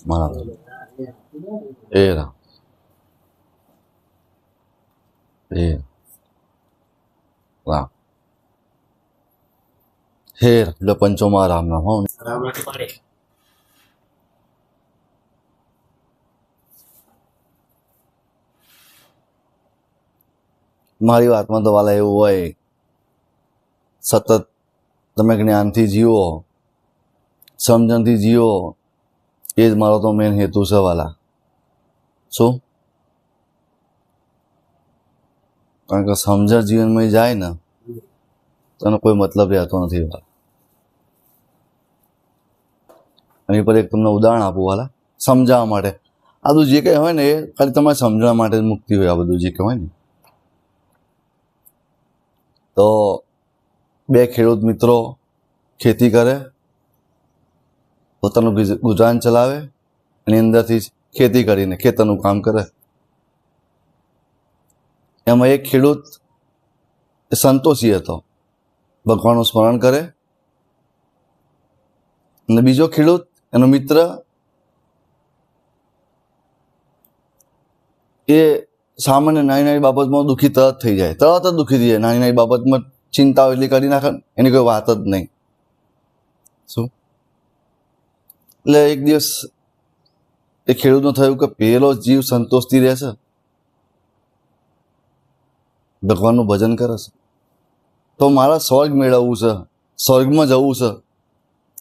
મારા એ રામ એ રામ હે એટલે પંચોમાં રામ નામ હો મારી વાતમાં તો વાલા એવું હોય સતત તમે જ્ઞાનથી જીવો સમજણથી જીવો એ જ મારો તો મેન હેતુ છે વાલા શું કારણ કે સમજણ જીવનમાં જાય ને તેનો કોઈ મતલબ રહેતો નથી વાલા એની પર એક તમને ઉદાહરણ આપું વાલા સમજાવવા માટે આ બધું જે કંઈ હોય ને એ ખાલી તમારે સમજવા માટે જ મુક્તિ હોય આ બધું જે કંઈ હોય ને તો બે ખેડૂત મિત્રો ખેતી કરે પોતાનું ગુજરાન ચલાવે એની અંદરથી ખેતી કરીને ખેતરનું કામ કરે એમાં એક ખેડૂત એ સંતોષી હતો ભગવાનનું સ્મરણ કરે અને બીજો ખેડૂત એનો મિત્ર એ સામાન્ય નાની નાની બાબતમાં દુઃખી તરત થઈ જાય તરત જ દુઃખી થઈ જાય નાની નાની બાબતમાં ચિંતાઓ એટલી કરી નાખે એની કોઈ વાત જ નહીં શું એટલે એક દિવસ એ ખેડૂતનું થયું કે પેલો જીવ સંતોષથી રહેશે ભગવાનનું ભજન કરે છે તો મારા સ્વર્ગ મેળવવું છે સ્વર્ગમાં જવું છે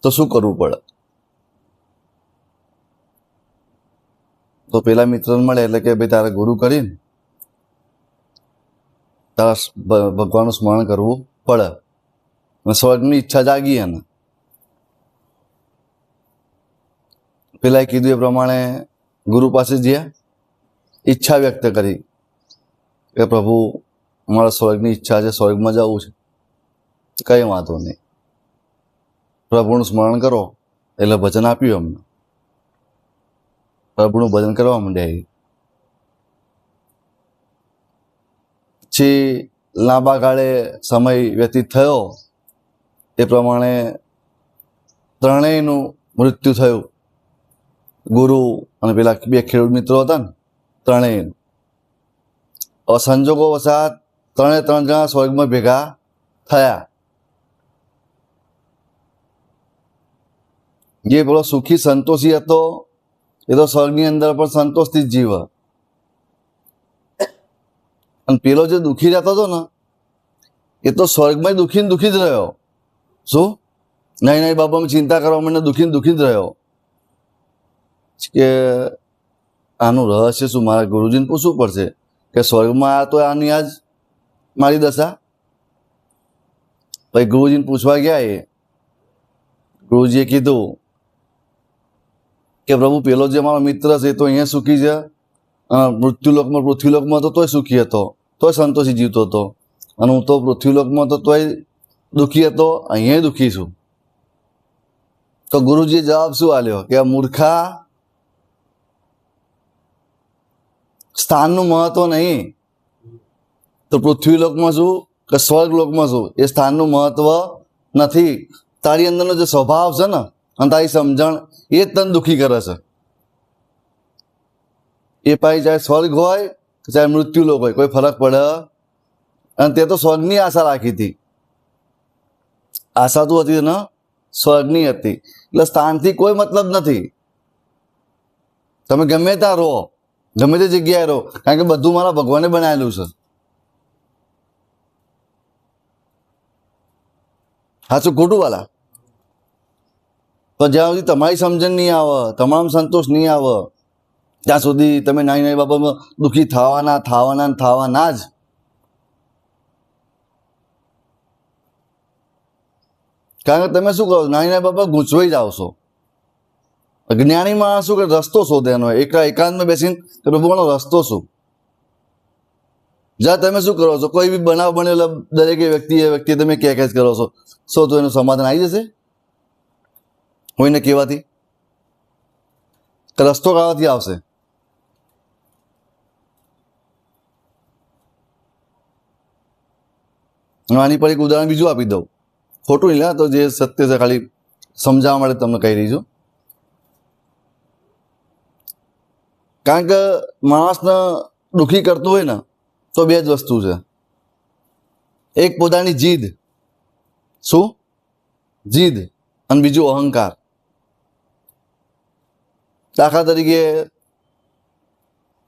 તો શું કરવું પડે તો પેલા મિત્રને મળે એટલે કે ભાઈ તારે ગુરુ કરીને તારા ભગવાનનું સ્મરણ કરવું પડે અને સ્વર્ગની ઈચ્છા જાગી એને પેલા કીધું એ પ્રમાણે ગુરુ પાસે ગયા ઈચ્છા વ્યક્ત કરી કે પ્રભુ મારા સ્વર્ગની ઈચ્છા છે સ્વર્ગમાં જવું છે કઈ વાંધો નહીં પ્રભુનું સ્મરણ કરો એટલે ભજન આપ્યું અમને પ્રભુનું ભજન કરવા માંડ્યા પછી લાંબા ગાળે સમય વ્યતીત થયો એ પ્રમાણે ત્રણેયનું મૃત્યુ થયું ગુરુ અને પેલા બે ખેડૂત મિત્રો હતા ને ત્રણેય સંજોગો વસાત ત્રણે ત્રણ જણા સ્વર્ગમાં ભેગા થયા જે પેલો સુખી સંતોષી હતો એ તો સ્વર્ગની અંદર પણ સંતોષથી જ જીવ અને પેલો જે દુઃખી રહેતો હતો ને એ તો સ્વર્ગમાં દુઃખી જ રહ્યો શું નાની નાની બાબામાં ચિંતા કરવા મને દુઃખી જ રહ્યો કે આનું રહસ્ય શું મારા ગુરુજીને પૂછવું પડશે કે સ્વર્ગમાં આ તો આની આજ મારી દશા પછી ગુરુજીને પૂછવા ગયા એ ગુરુજીએ કીધું કે પ્રભુ પેલો જે મારો મિત્ર છે તો અહીંયા સુખી છે પૃથ્વીલોકમાં તો તોય સુખી હતો તોય સંતોષી જીવતો હતો અને હું તો પૃથ્વીલોકમાં તો તોય દુઃખી હતો અહીંયા દુઃખી છું તો ગુરુજીએ જવાબ શું આલ્યો કે મૂર્ખા સ્થાનનું મહત્વ નહીં તો પૃથ્વીલોકમાં શું કે સ્વર્ગલોકમાં શું એ સ્થાનનું મહત્વ નથી તારી અંદરનો જે સ્વભાવ છે ને અને તારી સમજણ એ જ તને દુઃખી કરે છે એ પાછી ચાહે સ્વર્ગ હોય ચાહે મૃત્યુલોક હોય કોઈ ફરક પડે અને તે તો સ્વર્ગની આશા રાખી હતી આશા તો હતી ને સ્વર્ગની હતી એટલે સ્થાનથી કોઈ મતલબ નથી તમે ગમે ત્યાં રહો ગમે તે જગ્યાએ રહો કારણ કે બધું મારા ભગવાને બનાવેલું છે સાચું ખોટું વાલા તો જ્યાં સુધી તમારી સમજણ નહીં આવે તમામ સંતોષ નહીં આવે ત્યાં સુધી તમે નાની નાની બાબતમાં દુઃખી થવાના જ કારણ કે તમે શું કરો નાની નાની બાબત ગૂંચવાઈ જાઓ છો જ્ઞાની માણસ શું કે રસ્તો શોધે એનો એકાંતમાં બેસીને પ્રભુનો રસ્તો શું જ્યાં તમે શું કરો છો કોઈ બી બનાવ બનેલો દરેક વ્યક્તિ તમે ક્યાં કરો છો શું તો એનું સમાધાન આવી જશે કોઈને કહેવાથી રસ્તો કાવાથી આવશે આની પર એક ઉદાહરણ બીજું આપી દઉં ખોટું નહીં તો જે સત્ય છે ખાલી સમજાવવા માટે તમને કહી રહી છું કારણ કે માણસને દુઃખી કરતું હોય ને તો બે જ વસ્તુ છે, એક પોતાની જીદ, શું જીદ, અને બીજું અહંકાર. દાખલા તરીકે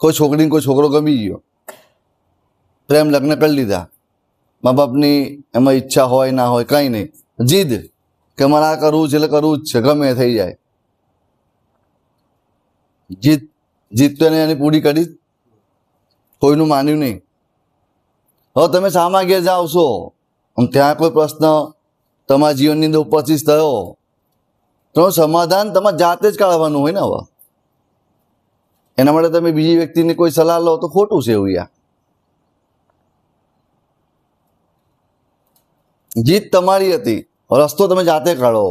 કોઈ છોકરીને કોઈ છોકરો ગમી ગયો, પ્રેમ લગ્ન કરી લીધા, મા બાપની એમાં ઈચ્છા હોય ના હોય કંઈ નહીં, જીદ કે મારે આ કરવું છે એટલે કરવું જ છે, ગમે એ થઈ જાય. જીદ જીદ તો એને એની પૂરી કરી, કોઈનું માન્યું નહીં. હવે તમે સામા ઘેર જાઓ છો અને ત્યાં કોઈ પ્રશ્ન તમારા જીવનની અંદર ઉપસ્થિત થયો તો સમાધાન તમારે જાતે જ કાઢવાનું હોય ને. હવે એના માટે તમે બીજી વ્યક્તિની કોઈ સલાહ લો તો ખોટું છે એવું. યાર જીત તમારી હતી, રસ્તો તમે જાતે કાઢો.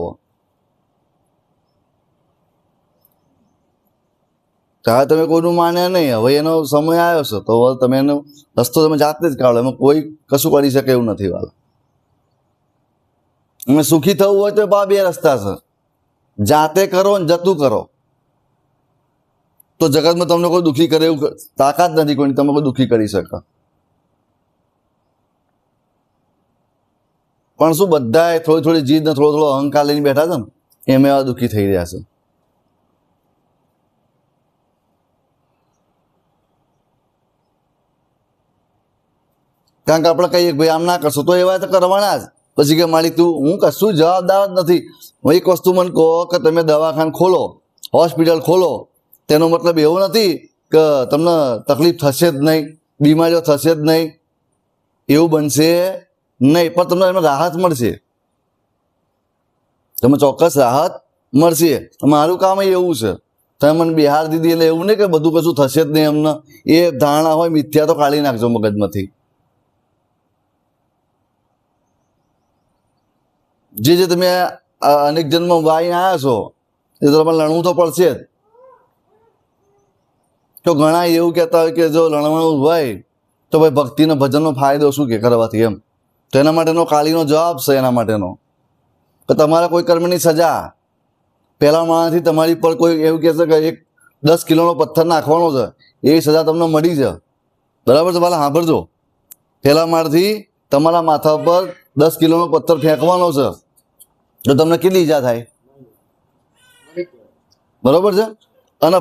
ત્યારે તમે કોઈનું માન્યા નહીં, હવે એનો સમય આવ્યો છે તો તમે એનો રસ્તો તમે જાતે જ કાઢો, એમાં કોઈ કશું કરી શકે એવું નથી. વાલા તમે સુખી થવું હોય તો બે રસ્તા છે, જાતે કરો ને જતું કરો. તો જગતમાં તમને કોઈ દુઃખી કરે એવું તાકાત નથી કોઈની, તમે કોઈ દુઃખી કરી શકે. પણ શું બધા થોડી થોડી જીદ ને થોડો થોડો અહંકાર લઈને બેઠા છે ને, એમ એવા દુઃખી થઈ રહ્યા છે. કારણ કે આપણે કહીએ ભાઈ આમ ના કરશો તો એવા તો કરવાના જ. પછી કે મારી તું હું કશું જવાબદાર જ નથી. એક વસ્તુ મને કહો કે તમે દવાખાનું ખોલો, હોસ્પિટલ ખોલો, તેનો મતલબ એવો નથી કે તમને તકલીફ થશે જ નહીં, બીમારીઓ થશે જ નહીં, એવું બનશે નહીં. પણ તમને એમાં રાહત મળશે, તમે ચોક્કસ રાહત મળશે. મારું કામ એવું છે, તમે મને બિહાર દીધી એટલે એવું નહીં કે બધું કશું થશે જ નહીં. અમને એ ધારણા હોય મિથ્યા તો કાઢી નાખજો મગજમાંથી. જે તમે અનેક જન્મ વાઈને આવ્યા છો એ તો તમારે લણવું તો પડશે જ. તો ઘણા એવું કહેતા હોય કે જો લણવાનું હોય તો ભાઈ ભક્તિનો ભજનનો ફાયદો શું કે કરવાથી, એમ. તો એના માટેનો કાળીનો જવાબ છે એના માટેનો કે તમારા કોઈ કર્મની સજા પહેલા માણસથી તમારી પર કોઈ એવું કહેશે કે એક 10 કિલોનો પથ્થર નાખવાનો છે, એવી સજા તમને મળી છે. બરાબર છે? પહેલાં સાંભળજો, પહેલા માળથી તમારા માથા પર 10 કિલોનો પથ્થર ફેંકવાનો છે તો તમને કેટલી ઈજા થાય? બરોબર છે? અને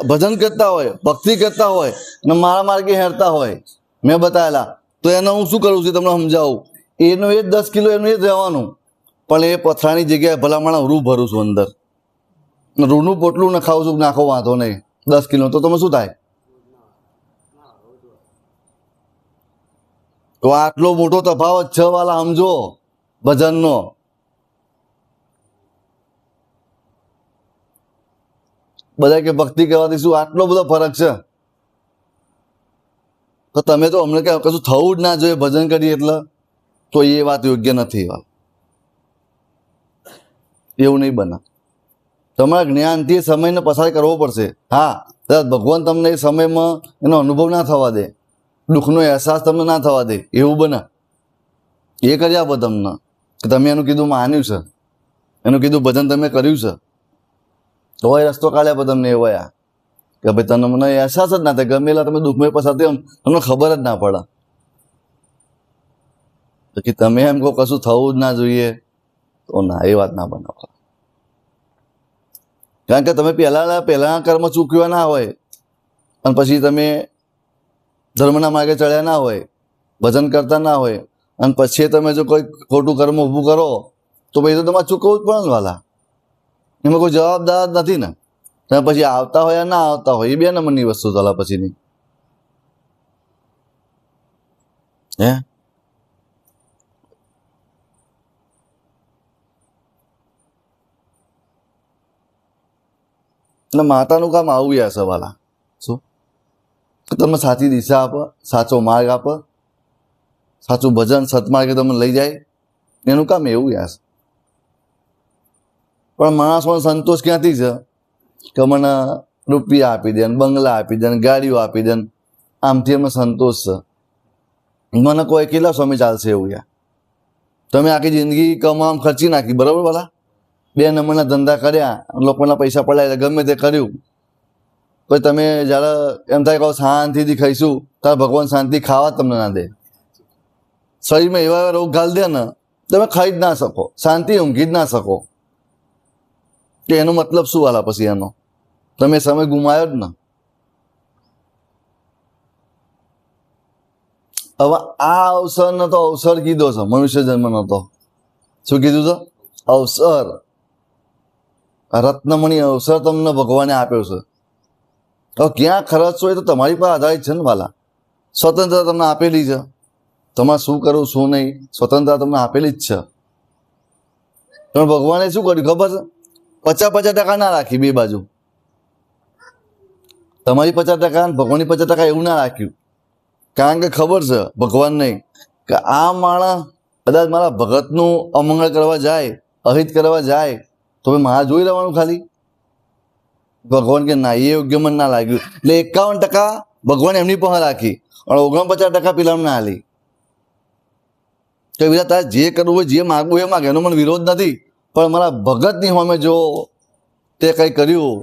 ભજન કરતા હોય, ભક્તિ કરતા હોય અને મારા માર્ગે હેરતા હોય મેં બતાવેલા, તો એને હું શું કરું છું તમને સમજાવું. એનું એ 10 કિલો એનું એ જ રહેવાનું, પણ એ પથરાની જગ્યાએ ભલામણ રૂ ભરું છું અંદર, રૂનું પોટલું નખાવું છું. નાખો વાંધો નહીં 10 કિલો, તો તમે શું થાય? તો આટલો મોટો તફાવત છે વાલા, સમજો ભજનનો. બધા કે ભક્તિ કરવાથી શું આટલો બધો ફરક છે? તો તમે તો અમને કે કશું થવું જ ના જોઈએ ભજન કરીએ એટલે, તો એ વાત યોગ્ય નથી. એવું નહીં બને. તમારા જ્ઞાનથી સમયને પસાર કરવો પડશે. હા, ભગવાન તમને એ સમયમાં એનો અનુભવ ના થવા દે, દુઃખનો અહેસાસ તમને ના થવા દે, એવું બને. એ કરી આપો તમને કે તમે એનું કીધું માન્યું છે, એનું કીધું ભજન તમે કર્યું છે, તો એ રસ્તો કાઢ્યા આપો તમને એવો કે ભાઈ તમને મને અહેસાસ જ ના થાય, ગમેલા તમે દુઃખમય પસાર થયો તમને ખબર જ ના પડે. તો કે તમે એમ કહો કશું થવું જ ના જોઈએ, તો ના, એ વાત ના બનાવો. કારણ કે તમે પહેલાના કર્મ ચૂક્યા ના હોય અને પછી તમે ધર્મના માર્ગે ચડ્યા ના હોય, ભજન કરતા ના હોય, અને પછી તમે જો કોઈ ખોટું કર્મ ઊભું કરો તો પછી તો તમારે ચૂકવવું જ પડે ને વાલા. એમાં કોઈ જવાબદાર નથી ને. તમે પછી આવતા હોય ના આવતા હોય, એ 2 નંબરની વસ્તુ ચાલે પછીની. હે એટલે માતાનું કામ આવું યાર સવાલા. શું તમે સાચી દિશા આપો, સાચો માર્ગ આપો, સાચું ભજન સતમાર્ગે તમને લઈ જાય, એનું કામ એવું યાર. પણ માણસોનો સંતોષ ક્યાંથી છે કે મને રૂપિયા આપી દે, બંગલા આપી દે, ગાડીઓ આપી દે, આમથી એમને સંતોષ છે. મને કોઈ કેટલા સ્વામી ચાલશે એવું યાર? તમે આખી જિંદગી કમામ ખર્ચી નાખી, બરાબર વાલા, 2 નંબરના ધંધા કર્યા, લોકોના પૈસા પડાયા, ગમે તે કર્યું, પછી તમે જ્યારે એમ થાય કે શાંતિથી ખાઈશું ત્યારે ભગવાન શાંતિ ખાવા તમને ના દે. શરીરમાં એવા એવા રોગ ઘાલ દે ને તમે ખાઈ જ ના શકો, શાંતિ ઊંઘી જ ના શકો. કે એનો મતલબ શું વાલા પછી એનો તમે સમય ગુમાયો જ ને. હવે આ અવસરનો તો અવસર કીધો છે, મનુષ્ય જન્મનો તો શું કીધું છે? અવસર. રત્નમણી અવસર તમને ભગવાને આપ્યો છે. હવે ક્યાં ખર્ચશો એ તો તમારી પર આધારિત છે ને વાલા. સ્વતંત્રતા તમને આપેલી છે, તમારે શું કરવું શું નહીં સ્વતંત્રતા તમને આપેલી જ છે. પણ ભગવાને શું કર્યું ખબર છે? 50-50% ના રાખી બે બાજુ. તમારી 50% ભગવાનની 50% એવું ના રાખ્યું. કારણ કે ખબર છે ભગવાન નહીં કે આ માણસ કદાચ મારા ભગતનું અમંગળ કરવા જાય, અહિત કરવા જાય તો ભાઈ મારા જોઈ રહેવાનું ખાલી. ભગવાન કે ના, એ યોગ્ય મને ના લાગ્યું. એટલે 51% ભગવાન એમની પાસે રાખી અને 49% પેલા ના હાલી. કે બીજા તારે જે કરવું હોય, જે માગવું એ માગે, એનો મને વિરોધ નથી, પણ મારા ભગતની સામે જો તે કંઈ કર્યું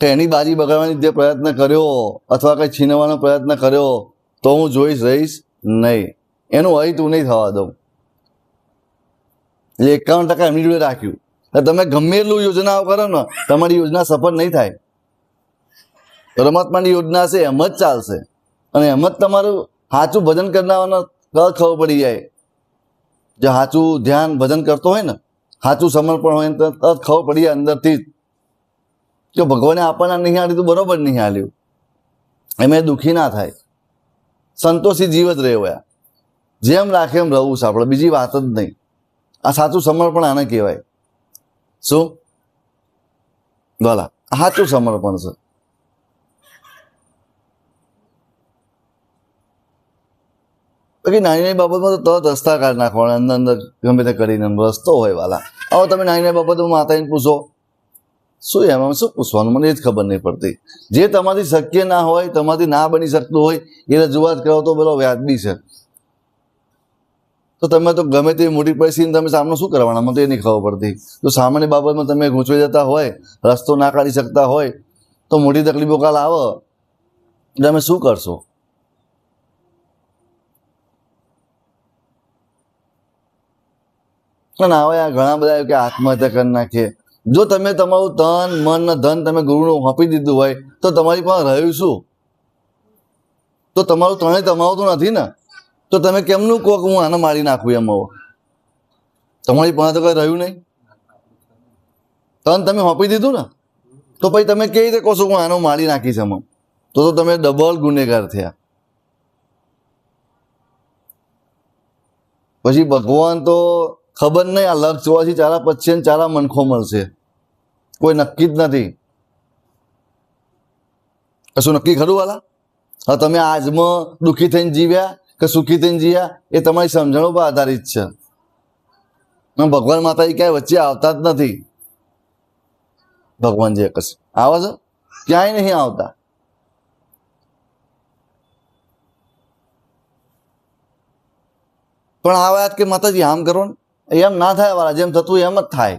તો એની બાજી બગાડવાની જે પ્રયત્ન કર્યો અથવા કંઈ છીનવાનો પ્રયત્ન કર્યો તો હું જોઈશ રહીશ નહીં. એનું અહિત હું નહીં થવા દઉં. એટલે 51% એમની જોડે રાખ્યું. તમે ગમે એટલું યોજનાઓ કરો ને તમારી યોજના સફળ નહીં થાય. પરમાત્માની યોજના છે એમ જ ચાલશે અને એમ જ તમારું સાચું ભજન કરનારને ખબર પડી જાય. જે સાચું ધ્યાન ભજન કરતો હોય ને, સાચું સમર્પણ હોય તો ખબર પડી જાય અંદરથી જ કે ભગવાને આપણને નહીં હાલ્યું તો બરોબર નહીં હાલ્યું. એમ દુઃખી ના થાય, સંતોષી જીવ જ રહ્યો. જેમ રાખે એમ રહવું છે આપણે, બીજી વાત જ નહીં. આ સાચું સમર્પણ આને કહેવાય. શું બોલા? સાચું સમર્પણ છે. બાકી નાની નાની બાબતમાં તો તરત રસ્તા કાઢી નાખવાના, અંદર અંદર ગમે તે કરીને રસ્તો હોય વાલા. હવે તમે નાની નાની બાબતમાં માતાને પૂછો શું એમાં શું પૂછવાનું, મને એ જ ખબર નહીં પડતી. જે તમારી શક્ય ના હોય, તમારી ના બની શકતું હોય એ રજૂઆત કરો તો પેલો વ્યાજબી છે. તો તમે તો ગમે તે મોટી પરિસ્થિતિને તમે સામનો શું કરવાના, મને તો એ નહીં ખબર પડતી. તો સામાન્ય બાબતમાં તમે ગૂંચવાઈ જતા હોય, રસ્તો ના કાઢી શકતા હોય તો મોટી તકલીફો કાલ આવે એટલે તમે શું કરશો? પણ આવે ઘણા બધા કે આત્મહત્યા કરી નાખીએ. જો તમે તમારું તન મન ને ધન તમે ગુરુને આપી દીધું હોય તો તમારી પાસે રહ્યું શું? તો તમારું ત્રણેય તમારું તો નથી ને, તો તમે કેમનું કહો કે હું આને મારી નાખું? એમ હવે તમારી પાસે તો કઈ રહ્યું નહીં. તન તમે આપી દીધું ને, તો પછી તમે કેવી રીતે કહો છો હું આનો મારી નાખીશ? એમ તો તમે ડબલ ગુનેગાર થયા. પછી ભગવાન તો ખબર નહીં, આ લક્ષ જોવાથી ચારા પચ્ચે ને ચારા મનખો મળશે, કોઈ નક્કી જ નથી. કશું નક્કી ખરું વાલા? હવે તમે આજમાં દુઃખી થઈને જીવ્યા કે સુખી થઈને જીવ્યા એ તમારી સમજણો પર આધારિત છે. ભગવાન માતાજી ક્યાંય વચ્ચે આવતા જ નથી. ભગવાન જે કશે આવે છે ક્યાંય નહીં આવતા. પણ આ વાત કે માતાજી આમ કરો ને, એમ ના થાય વાળા, જેમ થતું એમ જ થાય.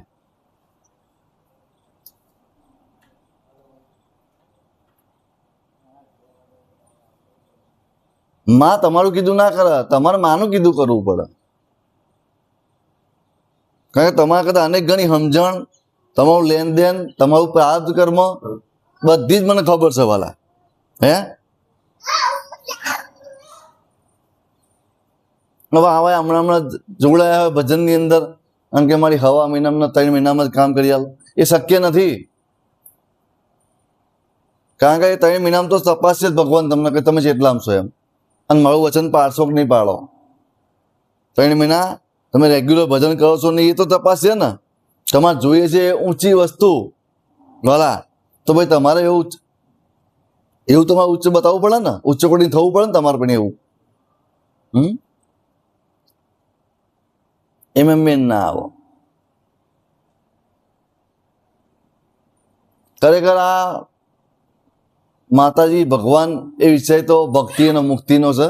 માં તમારું કીધું ના કરે, તમારે માનું કીધું કરવું પડે. કારણ કે તમારા કરતા અનેક ગણી સમજણ, તમારું લેનદેન, તમારું પ્રાર્થ કર્મ બધી જ મને ખબર છે વાલા. હે હવે આવા હમણાં જોડાયા હોય ભજનની અંદર અને કે મારી હવા મહિનામાં 3 મહિનામાં જ કામ કરી આલો, એ શક્ય નથી. કારણ કે 3 મહિનામાં તો તપાસશે જ ભગવાન તમને કે તમે જેટલામ છો એમ, અને મારું વચન પાડશો કે નહીં પાડો. 3 મહિના તમે રેગ્યુલર ભજન કરો છો નહીં એ તો તપાસશે ને. તમારે જોઈએ છે ઊંચી વસ્તુ ભલા, તો ભાઈ તમારે એવું તમારે ઉચ્ચ બતાવવું પડે ને, ઉચ્ચ કોટી થવું પડે ને તમારે પણ એવું. એમ મેન ના આવો. ખરેખર આ માતાજી ભગવાન એ વિષય તો ભક્તિ અને મુક્તિનો છે,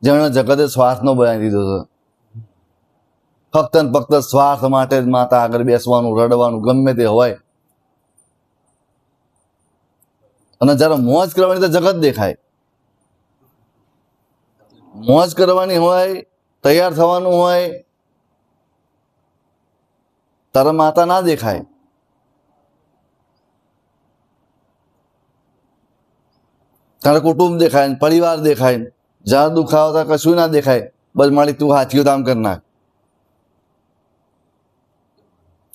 જેમણે જગતે સ્વાર્થનો બનાવી દીધો છે. ફક્ત ને ફક્ત સ્વાર્થ માટે જ માતા આગળ બેસવાનું, રડવાનું, ગમે તે હોય. અને જ્યારે મોજ કરવાની તો જગત દેખાય, મોજ કરવાની હોય, તૈયાર થવાનું હોય, તારા માતા ના દેખાય. તારા કુટુંબ દેખાય, પરિવાર દેખાય. જ્યાં દુઃખ આવતા કશું ના દેખાય. બસ મારી તું હાથીઓ દામ કરી નાખ.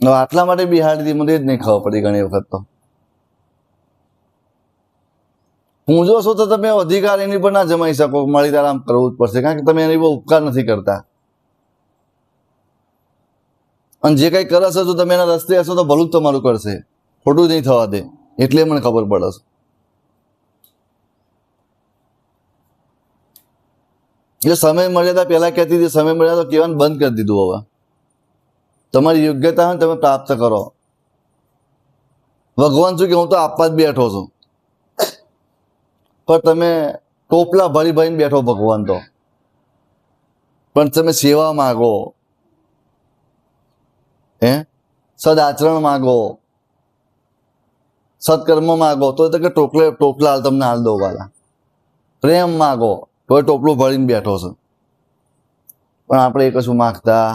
આટલા માટે બિહાડી હતી, મને જ નહીં ખબર પડી ઘણી વખત. તો પૂંજો છો તો તમે અધિકાર એની પર ના જમાઈ શકો. મારી તારે આમ કરવું જ પડશે, કારણ કે તમે એની બહુ ઉપકાર નથી કરતા. અને જે કઈ કરે છે, જો તમે એના રસ્તે હશો તો ભલું જ તમારું કરશે, ખોટું નહીં થવા દે. એટલે મને ખબર પડે છે. એટલે સમય મર્યાદા પહેલા કહેતી હતી, સમય મર્યાદા કહેવાનું બંધ કરી દીધું. હવે તમારી યોગ્યતા હોય તમે પ્રાપ્ત કરો. ભગવાન શું કે હું તો આપવા જ બેઠો છું, પણ તમે ટોપલા ભરી ભરીને બેઠો ભગવાન તો. પણ તમે સેવા માગો, સદાચરણ માગો, સત્કર્મ માગો તો કે ટોપલા હાલ તમને હાલ દો વાલા. પ્રેમ માગો તો ટોપલું ભરીને બેઠો છે. પણ આપણે એ કશું માગતા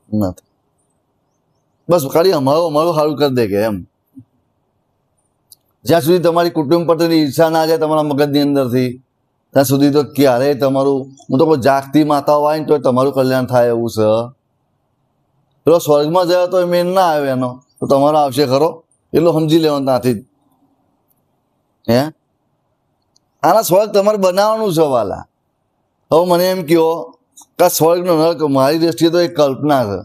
નથી. બસ ખાલી અમારું સારું કરી દે કે એમ. જ્યાં સુધી તમારી કુટુંબ પ્રત્યેની ઈર્ષા ના જાય તમારા મગજની અંદરથી, ત્યાં સુધી તો ક્યારેય તમારું, હું તો કોઈ જાગતી માતાઓ આવે ને તો તમારું કલ્યાણ થાય એવું છે. પેલો સ્વર્ગમાં જાય તો મેન ના આવે એનો, તો તમારો આવશે ખરો, એટલું સમજી લેવાનું ત્યાંથી જ. આના સ્વર્ગ તમારે બનાવવાનું છે વાલા. હવે મને એમ કહો કે સ્વર્ગનો નરક મારી દ્રષ્ટિએ તો એક કલ્પના છે.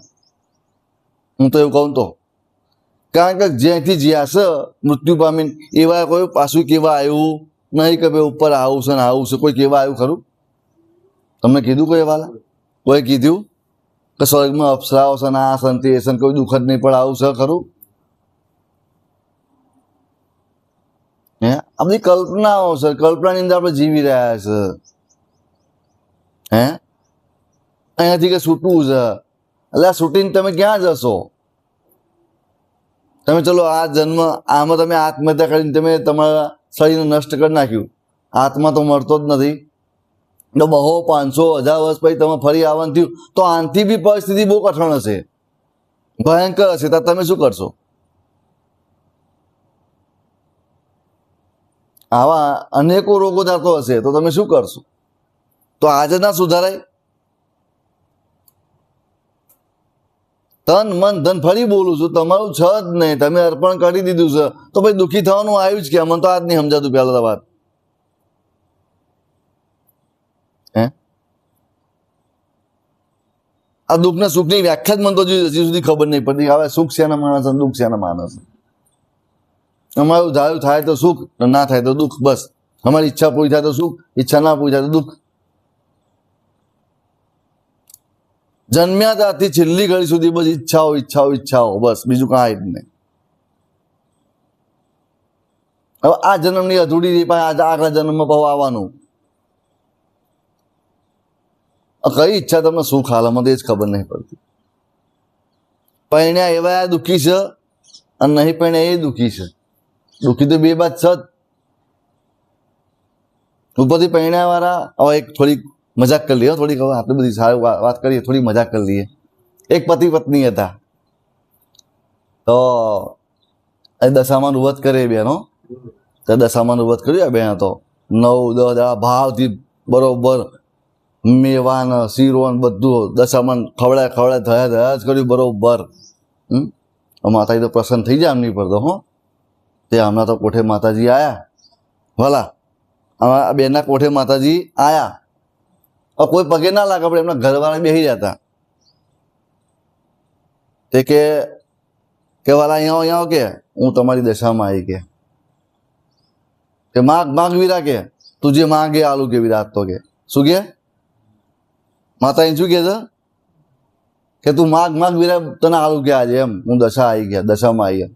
હું તો એવું કહું તો, કારણ કે જ્યાંથી જ્યાં છે મૃત્યુ પામીને એવા કોઈ પાછું કેવા આવ્યું નહીં કે ભાઈ ઉપર આવું છે ને આવું છે. કોઈ કેવા આવ્યું ખરું? તમને કીધું કોઈ વાલા? કોઈ કીધું કે સ્વર્ગમાં અપ્સરાઓ છે ને આ સંતિ એ કોઈ દુઃખ જ નહીં પણ આવું છે ખરું? આ બધી કલ્પનાઓ છે. કલ્પનાની અંદર આપણે જીવી રહ્યા છે. અહીંયાથી કે છૂટવું છે, એટલે આ છૂટીને તમે ક્યાં જશો? તમે ચલો આ જન્મ આમાં તમે આત્મહત્યા કરીને તમે તમારા શરીરને નષ્ટ કરી નાખ્યું. આત્મા તો મળતો જ નથી. તો બહુ 500,000 વર્ષ પછી તમે ફરી આવવાનું થયું તો આનથી બી પરિસ્થિતિ બહુ કઠણ હશે, ભયંકર હશે. તો તમે શું કરશો? આવા અનેકો રોગો થતો હશે તો તમે શું કરશો? તો આજે ના સુધારાય? તન મન ધન ફરી બોલું છું, તમારું છે જ નહીં. તમે અર્પણ કરી દીધું છે તો ભાઈ દુઃખી થવાનું આવ્યું જ કે? મને તો આજ નહીં સમજાતું. પહેલા તો વાત આ દુઃખ ને સુખની વ્યાખ્યા જ મને તો હજી સુધી ખબર નહીં પડતી. હવે સુખ છે એના માણસ, દુઃખ છે એના માણસ. અમારું ધાર્યું થાય તો સુખ, ના થાય તો દુઃખ. બસ અમારી ઈચ્છા પૂરી થાય તો સુખ, ઈચ્છા ના પૂરી થાય તો દુઃખ. જન્મ્યા ત્યાંથી છેલ્લી ઘડી સુધી બસ ઈચ્છાઓ ઈચ્છાઓ ઈચ્છાઓ, બસ બીજું કાંઈ જ નહીં. હવે આ જન્મની અધૂરી રહી, આગલા જન્મમાં બહુ આવવાનું. કઈ ઈચ્છા તમને સુખ હાલ મને જ ખબર નહીં પડતી. પૈણ્યા એવા દુઃખી છે અને નહીં પૈણ્યા એ દુઃખી છે. દુઃખી તો બે બાદ છે જ. ઉપરથી પૈણ્યા વાળા હવે એક થોડીક મજાક કરી લઈએ. થોડીક હવે આટલી બધી સારી વાત કરીએ, થોડી મજાક કરી લઈએ. એક પતિ પત્ની હતા તો એ દશામાં વ્રત કરે બેનો. તો દશામાં વ્રત કર્યું બેન તો 9-10 દાડા ભાવથી બરોબર મેવાન શીરોન બધું દશામાં ખવડાય થયા જ કર્યું બરોબર. માતાજી તો પ્રસન્ન થઈ જાય એમની પર તો. તે હમણાં તો કોઠે માતાજી આયા ભલા, આ બેનના કોઠે માતાજી આયા. કોઈ પગે ના લાગે, આપણે એમના ઘરવાળા બેસી જતા. તે કે વાલા અહીંયા કે હું તમારી દશામાં આવી કે માગ વીરા કે તું જે માગે આલુ કે વિરાટ તો કે શું કે માતા શું કે છે કે તું માગ વીરા તને આલુ કે આજે એમ હું દશામાં આવી ગયા.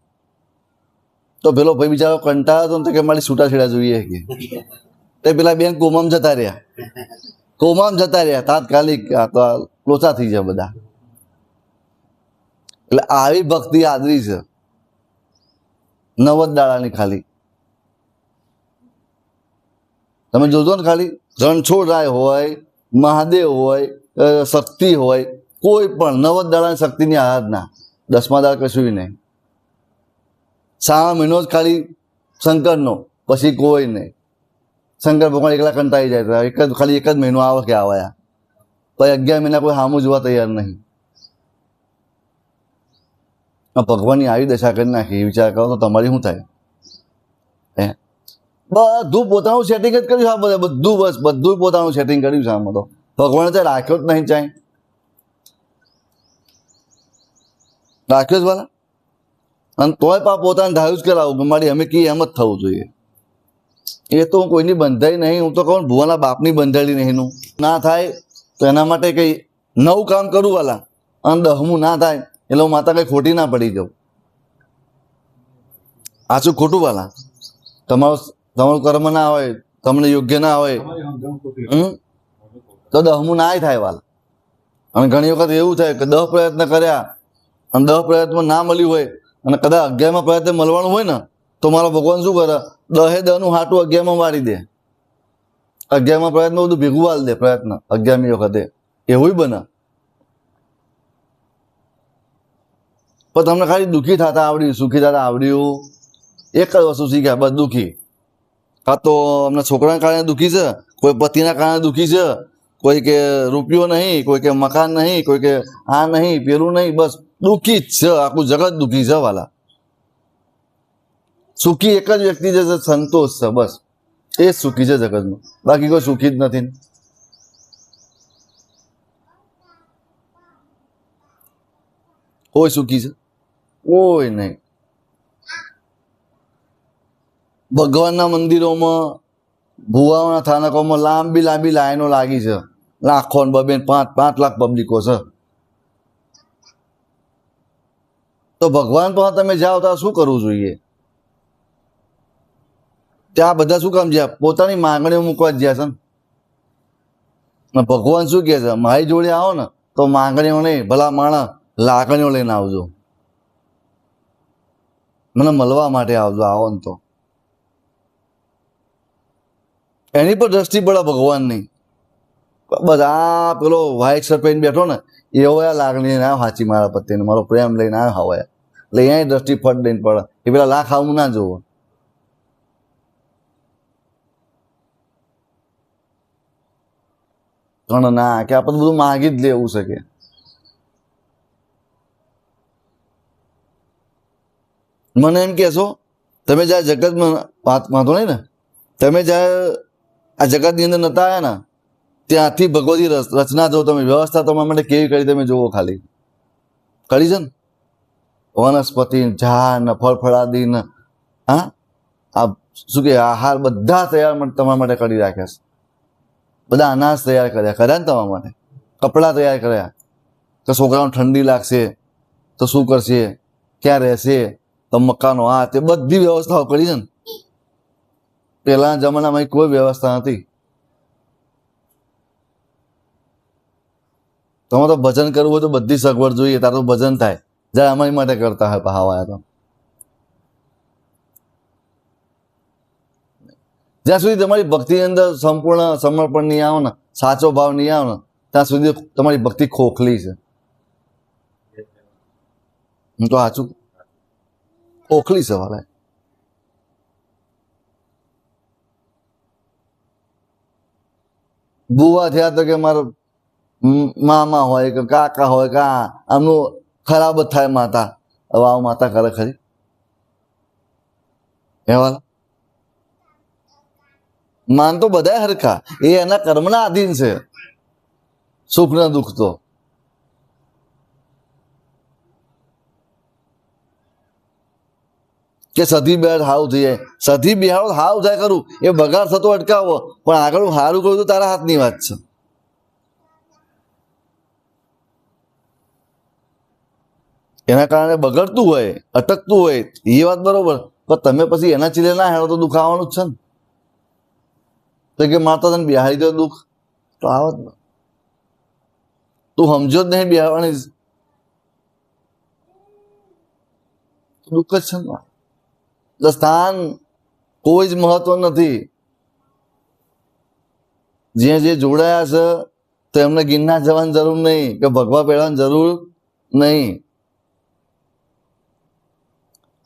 તો પેલો ભાઈ બિચારો કંટાળો હતો કે મારી છૂટાછેડા જોઈએ કે. તે પેલા બેન કોમામ જતા રહ્યા તાત્કાલિક. આ તો લોચા થઈ જાય બધા. એટલે આવી ભક્તિ આદરી છે 9 દાડાની ખાલી. તમે જોજો ને ખાલી રણછોડરાય હોય, મહાદેવ હોય, શક્તિ હોય, કોઈ પણ 9 દાડાની શક્તિની આરાધના, 10મા દાડા કશું નહીં. શ્રાવણ મહિનો જ ખાલી શંકરનો, પછી કોઈ નહીં. શંકર ભગવાન એકલા કંટાળી જાય, ખાલી એક જ મહિનો આવે કે આવ્યા, પછી 11 મહિના કોઈ સામું જોવા તૈયાર નહીં. ભગવાનની આવી દશા કરી નાખી, વિચાર કરો તો તમારી શું થાય? બધું પોતાનું સેટિંગ જ કર્યું આ બધા, બધું બસ બધું પોતાનું સેટિંગ કર્યું છે આમાં તો. ભગવાને તો રાખ્યો જ નહીં, ચાય રાખ્યો જ વાલા. અને તોય પોતાને ધાર્યું જ કરાવું કે મારી અમે કી એમ જ થવું જોઈએ. એ તો હું કોઈની બંધાઈ નહીં, હું તો કહું ભુવાના બાપની બંધાયેલી નહીં. નું ના થાય તો એના માટે કંઈ નવું કામ કરું વાલા, અને 10મું ના થાય એટલે હું માતા કંઈ ખોટી ના પડી જાઉં. આછું ખોટું વાલા, તમારું કર્મ ના હોય, તમને યોગ્ય ના હોય તો 10મું ના થાય વાલા. અને ઘણી વખત એવું થાય કે 10 પ્રયત્ન કર્યા અને 10 પ્રયત્ન ના મળ્યું હોય, અને કદાચ 11મા પ્રયત્ન મળવાનું હોય ને તો મારો ભગવાન શું કરે, 10 હાટું 11માં વાળી દે. 11મા પ્રયત્ન બધું ભેગું વાળી દે પ્રયત્ન 11મી વખતે, એવું બને. પણ તમને ખાલી દુઃખી થતા આવડ્યું, સુખી થતા આવડ્યું, એક જ વસ્તુ શીખ્યા, બસ દુઃખી. કાં તો અમને છોકરાના કારણે દુઃખી છે, કોઈ પતિના કારણે દુઃખી છે, કોઈ કે રૂપિયો નહીં, કોઈ કે મકાન નહીં, કોઈ કે આ નહીં, પેલું નહીં, બસ દુઃખી જ છે. આખું જગત દુઃખી છે વાલા. સુખી એક જ વ્યક્તિ છે, સંતોષ છે, બસ એ જ સુખી છે જગતમાં, બાકી કોઈ સુખી જ નથી. કોઈ સુખી છે કોઈ નહીં. ભગવાનના મંદિરોમાં, ભુવાઓના સ્થાનકોમાં લાંબી લાંબી લાઈનો લાગી છે, લાખો 2-5 લાખ પબ્લિકો છે. તો ભગવાન પાસે તમે જાઓ તો શું કરવું જોઈએ? ત્યાં બધા શું કામ જ્યાં પોતાની માંગણીઓ મૂકવા જ જ્યાં છે ને. ભગવાન શું કહે છે, મારી જોડે આવો ને તો માંગણીઓ નહીં, ભલા માણસ લાગણીઓ લઈને આવજો, મને મળવા માટે આવજો. આવો ને તો એની પર દ્રષ્ટિ પડે ભગવાનની. બસ આ પેલો વ્હાઈટ શર્ટ પહેરીને બેઠો ને એવો આ લાગણી લઈને આવ્યો સાચી મારા પતિને, મારો પ્રેમ લઈને આવ્યો હવે, એટલે અહીંયા દ્રષ્ટિ ફટ દઈને પડે. એ પેલા લાખ આવું ના જોવો. પણ ના કે આપણે બધું માગી જ લેવું છે કે મને એમ કહેશો તમે જ્યારે જગતમાં વાંધો નહીં ને, તમે જ્યારે આ જગતની અંદર નતા આવ્યા ને ત્યાંથી ભગવતી રચના જો તમે, વ્યવસ્થા તમારા માટે કેવી કરી તમે જુઓ, ખાલી કરી છે ને. વનસ્પતિ, ઝાડ ને ફળફળાદી ને હા આ શું કે આહાર બધા તૈયાર તમારા માટે કરી રાખ્યા છે. બધા અનાજ તૈયાર કર્યા ને તમારા માટે, કપડાં તૈયાર કર્યા. તો છોકરાઓને ઠંડી લાગશે તો શું કરશે, ક્યાં રહેશે, તો મકાનો આ તે બધી વ્યવસ્થાઓ કરી છે ને. પહેલાના જમાનામાં કોઈ વ્યવસ્થા નથી. તમે તો ભજન કરવું હોય તો બધી સગવડ જોઈએ, તારું તો ભજન થાય. જ્યારે અમારી માટે કરતા હોય પહાવાયા તો, જ્યાં સુધી તમારી ભક્તિની અંદર સંપૂર્ણ સમર્પણ નહીં આવે ને, સાચો ભાવ નહીં આવે ને, ત્યાં સુધી તમારી ભક્તિ ખોખલી છે. હું તો સાચું ખોખલી છે વાલા. બુવા થયા તો કે મારા મામા હોય કે કાકા હોય કે આમનું ખરાબ જ થાય માતા. હવે આવું માતા કરે ખરી એ વાલા? માન તો બધા હરખા, એ એના કર્મના આધીન છે, સુખ ને દુઃખ તો. કે સધી બેહાડ હાવ થઈ જાય, સધી બેહાડો હાવ થાય ખરું, એ બગાડ થતો અટકાવો, પણ આગળ સારું કરું તો તારા હાથની વાત છે. એના કારણે બગડતું હોય, અટકતું હોય એ વાત બરોબર, પણ તમે પછી એના ચીલે ના હેડો તો દુઃખ આવવાનું જ છે ને. તો કે માતા તને બિહારી દો દુઃખ તો આવત ને. તું સમજો જ નહીં બિહારવાની દુઃખ જ છે ને. સ્થાન કોઈ જ મહત્વ નથી. જે જોડાયા છે તો એમને ગિરનાર જવાની જરૂર નહીં કે ભગવા પહેરવાની જરૂર નહીં.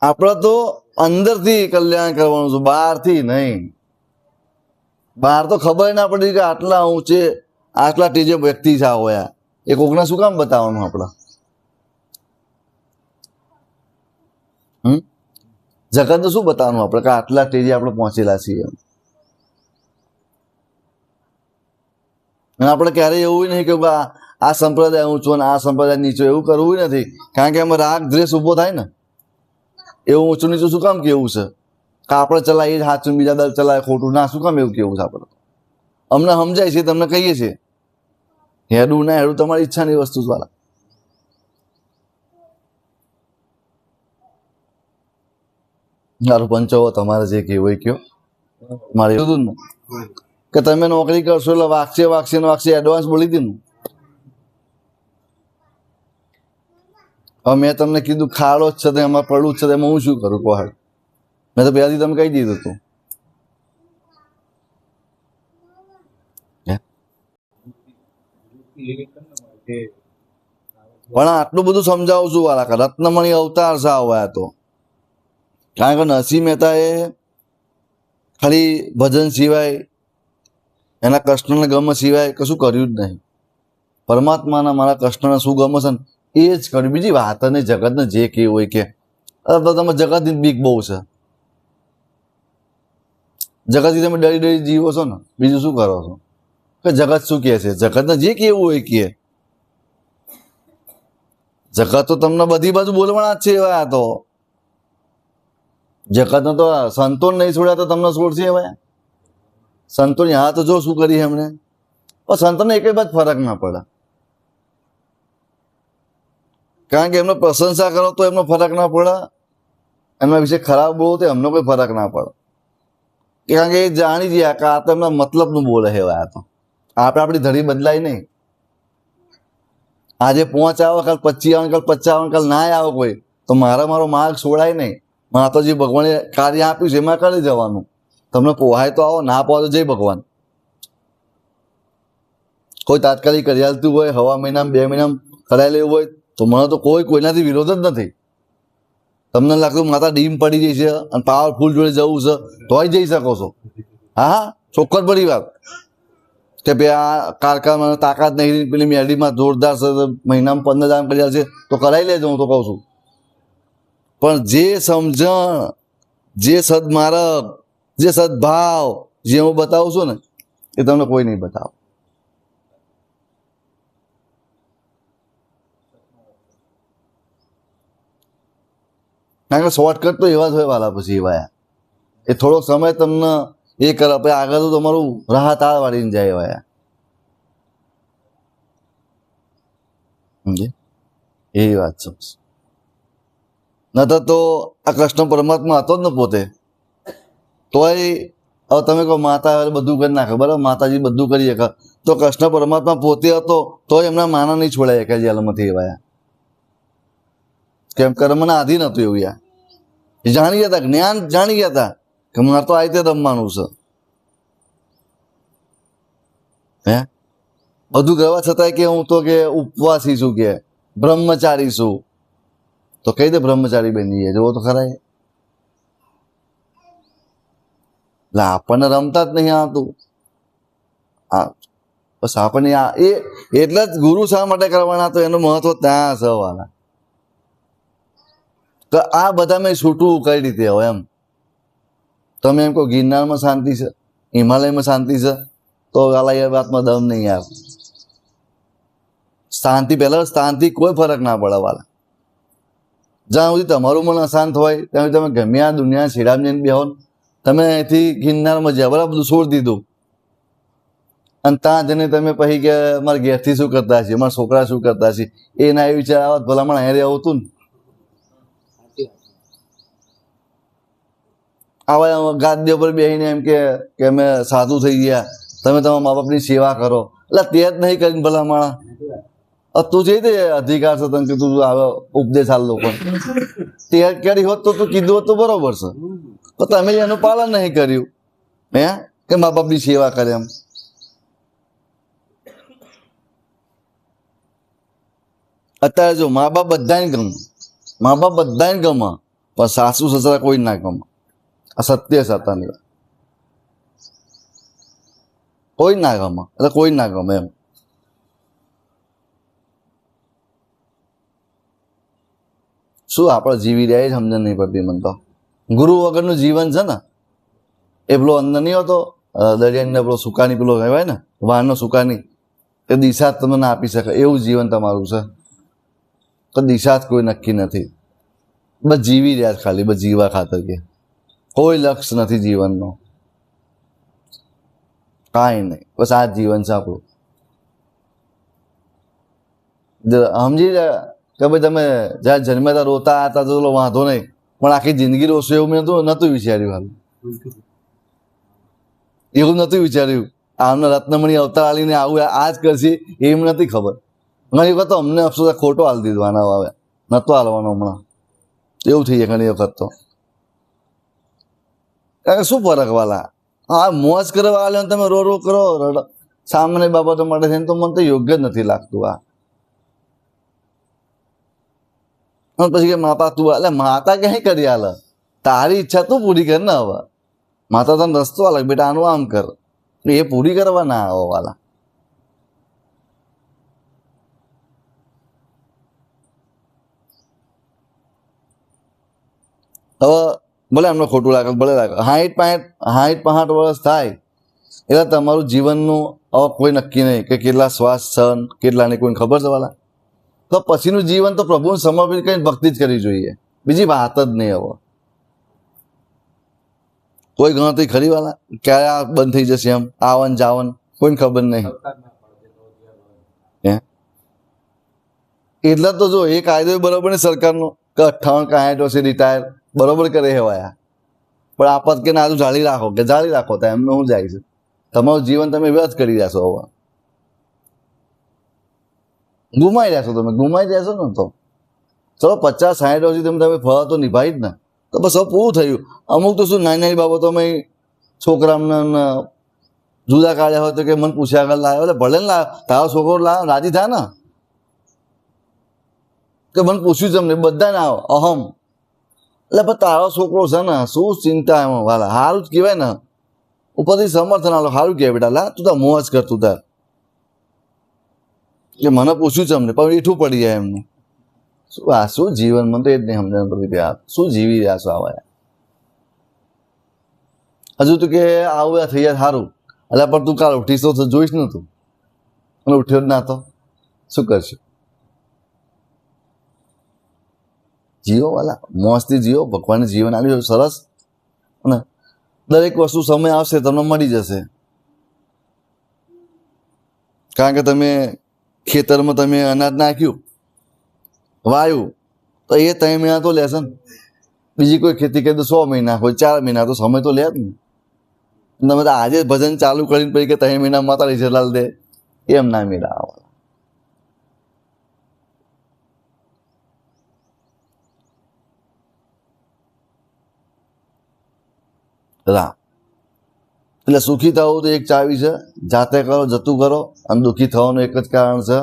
આપણે તો અંદરથી કલ્યાણ કરવાનું છે, બહારથી નહીં. બહાર તો ખબર ના પડી કે આટલા ઊંચે આટલા ટેજે વ્યક્તિ છે હોયા, એ કોકને શું કામ બતાવવાનું આપણે? જગતને શું બતાવવાનું આપણે કે આટલા ટેજે આપણે પહોંચેલા છીએ? અને આપણે ક્યારેય એવું નહીં કે આ સંપ્રદાય ઊંચો ને આ સંપ્રદાય નીચો, એવું કરવું નથી. કારણ કે એમાં રાગ દ્વેષ ઉભો થાય ને. એવું ઊંચું નીચું શું કામ કેવું છે કે આપણે ચલાવીએ સાચું, બીજા દળ ચલાવે ખોટું? ના, શું કામ એવું કેવું છે? આપણે અમને સમજાય છે, તમને કહીએ છીએ. હેડું ના હેડું તમારી ઈચ્છાની વસ્તુ દ્વારા. મારું પંચાવો તમારે જે કહેવું એ કયો. મારે એવું ને કે તમે નોકરી કરશો એટલે વાગશે એડવાન્સ બોલી દીધું. હવે મેં તમને કીધું ખાડો જ છે, એમાં પડવું જ છે, એમાં હું શું કરું? પહાડ મેં તો પહેલાથી તમે કહી દીધું હતું. પણ આટલું બધું સમજાવું છું વાળા, રત્નમણી અવતાર છે આવ્યા તો. કારણ કે નરસિંહ મહેતાએ ખાલી ભજન સિવાય, એના કૃષ્ણને ગમે સિવાય કશું કર્યું જ નહીં. પરમાત્માના મારા કૃષ્ણને શું ગમે છે ને એ જ કર્યું. બીજી વાત નહીં. જગતને જે કેવું હોય કે તો તમે જગતની બીક બહુ છે, જગતથી તમે ડરી ડરી જીવો છો ને, બીજું શું કરો છો? કે જગત શું કહે છે? જગતને જે કેવું હોય કે જગત તો તમને બધી બાજુ બોલવાના જ છે. એવા તો જગતને તો સંતો નહીં છોડ્યા તો તમને છોડશે એવા? સંતોની હાથ જો શું કરી એમણે. પણ સંતોને એક બાદ ફરક ના પડે, કારણ કે એમનો પ્રશંસા કરો તો એમનો ફરક ના પડે, એમના વિશે ખરાબ બોલો તો એમનો કોઈ ફરક ના પડે. કારણ કે એ જાણી ગયા કે આ તો એમના મતલબનું બોલે છે. આ તો આપણે આપણી ધરી બદલાય નહીં. આજે 5 આવે, કાલ 25 આવે, કાલ 50 આવે, કાલ ના આવે કોઈ, તો મારો માર્ગ છોડાય નહીં. મારે તો જે ભગવાને કાર્ય આપ્યું છે એમાં કરી જવાનું. તમને પોહાય તો આવો, ના પોહાય તો જય ભગવાન. કોઈ તાત્કાલિક કરી હાલતું હોય, હવા મહિનામાં 2 મહિનામાં કરાવી લેવું હોય તો મને તો કોઈનાથી વિરોધ જ નથી. તમને લાગતું માતા ડીમ પડી ગઈ છે અને પાવરફુલ જોડે જવું છે તોય જઈ શકો છો. હા, ચોક્કસ બધી વાત કે ભાઈ આ કારખાનામાં તાકાત નહીં, પેલી મેડીમાં જોરદાર છે, મહિનામાં 15,000 કરી છે તો કરાવી લેજો. હું તો કહું છું. પણ જે સમજણ, જે સદમાર્ગ, જે સદભાવ, જે હું બતાવું છું ને એ તમને કોઈ નહીં બતાવો. કારણ કે શોર્ટકટ તો એવા જ હોય વાલા. પછી એવા એ થોડોક સમય તમને એ કરે, પછી આગળ તો તમારું રાહ તાળ વાળીને જાય એવા. સમજે? એવી વાત છે. નતર તો આ કૃષ્ણ પરમાત્મા હતો જ ને પોતે. તોય હવે તમે કહો માતા બધું કરી નાખે, બરાબર, માતાજી બધું કરી શકે, તો કૃષ્ણ પરમાત્મા પોતે હતો તોય એમના માના નહીં છોડાય કે જેલમાંથી એવા. કેમ કર્મના આધીન હતું એવું. યાર જાણી ગયા હતા, જ્ઞાન જાણી ગયા હતા કે મારે તો આ રીતે રમવાનું છે. હે બધું કરવા છતાંય કે હું તો કે ઉપવાસી છું, કે બ્રહ્મચારી છું. તો કઈ દે બ્રહ્મચારી બની જવો તો ખરા. એટલે આપણને રમતા જ નહીં આવતું. બસ આપણને એટલે જ ગુરુ શા માટે કરવાના, તો એનું મહત્વ ત્યાં છે વાલા. તો આ બધા મેં છૂટું કઈ રીતે હોય એમ. તમે એમ કહો ગિરનારમાં શાંતિ છે, હિમાલયમાં શાંતિ છે, તો વાલા એ વાતમાં દમ નહીં યાર. શાંતિ પહેલા શાંતિ કોઈ ફરક ના પડે વાલા. જ્યાં સુધી તમારું મન અશાંત હોય ત્યાં સુધી તમે ગમે આ દુનિયા છેડામાં જઈને બેહો. તમે અહીંથી ગિરનારમાં જ્યાં બરાબર બધું છોડી દીધું અને ત્યાં જઈને તમે પછી કે મારા ઘેરથી શું કરતા છે, મારા છોકરા શું કરતા છે, એના એ વિચાર આવત ભલામણ અહીંયા રહેવું ને. આવા ગાદી ઉપર બેસીને એમ કે અમે સાધુ થઈ ગયા, તમે તમારા મા બાપની સેવા કરો. એટલે તે જ નહીં કરીને ભલામણ તું જઈ દે અધિકાર છે તને કે તું આવે ઉપદેશ હાલ લોકો. તે કરી હોત તો તું કીધું હોત તો બરોબર છે, તો તમે એનું પાલન નહીં કર્યું. હે કે મા બાપની સેવા કરે એમ. અત્યારે જો મા બાપ બધાને ગમે, મા બાપ બધાને ગમે, પણ સાસુ સસરા કોઈ ના ગમે. આ સત્ય સતાની વાત. કોઈ ના ગમે એટલે કોઈ ના ગમે એમ. શું આપણે જીવી રહ્યા સમજણ નહીં પડતી મને તો. ગુરુ વગરનું જીવન છે ને એ પેલો અંદર નહીં હોતો દરિયાની પેલો સુકાની પેલો કહેવાય ને વાહનો સુકાની, એ દિશા તમને ના આપી શકે એવું જીવન તમારું છે. તો દિશા જ કોઈ નક્કી નથી. બસ જીવી રહ્યા ખાલી, બસ જીવા ખાતર કે કોઈ લક્ષ્ય નથી જીવનનો, કાંઈ નહીં. બસ આ જ જીવન છે આપણું. સમજી રહ્યા કે ભાઈ તમે જ્યાં જન્મ્યા રોતા હતા તો ચલો વાંધો નહીં, પણ આખી જિંદગી રોશો એવું મેં નહોતું વિચાર્યું. હાલ એવું નહોતું વિચાર્યું આમને રત્નમણી અવતાર આલીને આવું આ જ કરશે એમ નથી ખબર. ઘણી વખત તો અમને અફસોસ ખોટો હાલ દીધો આના હવે નહોતો હાલવાનો હમણાં એવું થઈ જાય ઘણી વખત તો. કારણ કે શું ફરક વાલા, હા મોજ કરવા વાલે તમે રો રો કરો સામાન્ય બાબતો માટે છે તો મને તો યોગ્ય જ નથી લાગતું. આ પછી કે માતા તું એટલે માતા ક્યાંય કરી હાલ, તારી ઈચ્છા તું પૂરી કર ને. હવે માતા તને રસ્તો અલગ બેટા આનું આમ કર, એ પૂરી કરવા ના આવો વાલા. હવે ભલે એમને ખોટું લાગે ભલે લાગે 60-65 વર્ષ થાય એટલે તમારું જીવનનું હવે કોઈ નક્કી નહીં કે કેટલા શ્વાસ છન કેટલા નહીં કોઈને ખબર છે વાલા. તો પછીનું જીવન તો પ્રભુને સમર્પિત કરીને ભક્તિ જ કરવી જોઈએ, બીજી વાત જ નહીં. હવે કોઈ ગણતરી ખરી વાલા ક્યારે આ બંધ થઈ જશે એમ આવન જાવન કોઈને ખબર નહીં. એટલે તો જો એ કાયદો બરોબર ને સરકારનો કે 58-65 વર્ષે રિટાયર બરોબર કરે હેવાયા, પણ આપત કે ના જાળી રાખો કે જાળી રાખો તો એમને શું જાય છે. તમારું જીવન તમે વ્યર્થ કરી રહ્યા છો, હવે ગુમાઈ રહ્યા છો, તમે ગુમાઈ રહ્યા છો ને. તો ચલો 50-60 વર્ષથી તમે ફળ તો નિભાવી જ ને, તો બસ હવે પૂરું થયું. અમુક તો શું નાની નાની બાબતોમાં છોકરાને જુદા કાઢ્યા હોય તો કે મને પૂછ્યા આગળ લાવ્યો એટલે ભલે ને તારો છોકરો લાવ રાજી થાય ને કે મને પૂછ્યું તમને બધા ને આવો અહમ એટલે પણ તારો છોકરો છે ને શું ચિંતા એમાં વાલા. સારું જ કહેવાય ને ઉપરથી સમર્થન આલો સારું કહેવાય બેટા લા તું તાર મોજ કરતું તાર કે મને પૂછ્યું છે અમને પણ મીઠું પડી જાય એમને. શું આ શું જીવન મને તો એ જ નહીં સમજણ પડતી યાર, શું જીવી રહ્યા છો આવા. હજુ તો કે આવું થઈ જાય સારું એટલે પણ તું કાલ ઉઠીશ તો જોઈશ ને તું, અને ઉઠ્યો જ ના તો શું કરશું. જીવો વાલા મોજથી જીવો, ભગવાનને જીવન આવ્યું સરસ, અને દરેક વસ્તુ સમય આવશે તમને મળી જશે. કારણ કે તમે ખેતરમાં તમે અનાજ નાખ્યું વાયું તો એ 3 મહિના તો લેશે ને. બીજી કોઈ ખેતી કરી તો 100 મહિના હોય 4 મહિના તો સમય તો લે જ ને. તમે તો આજે ભજન ચાલુ કરીને પછી કે 3 મહિના માતા રિઝલ્ટ દે એમ ના મેળા. એટલે સુખી થવું તો એક ચાવી છે, જાતે કરો જતું કરો, અને દુઃખી થવાનું એક જ કારણ છે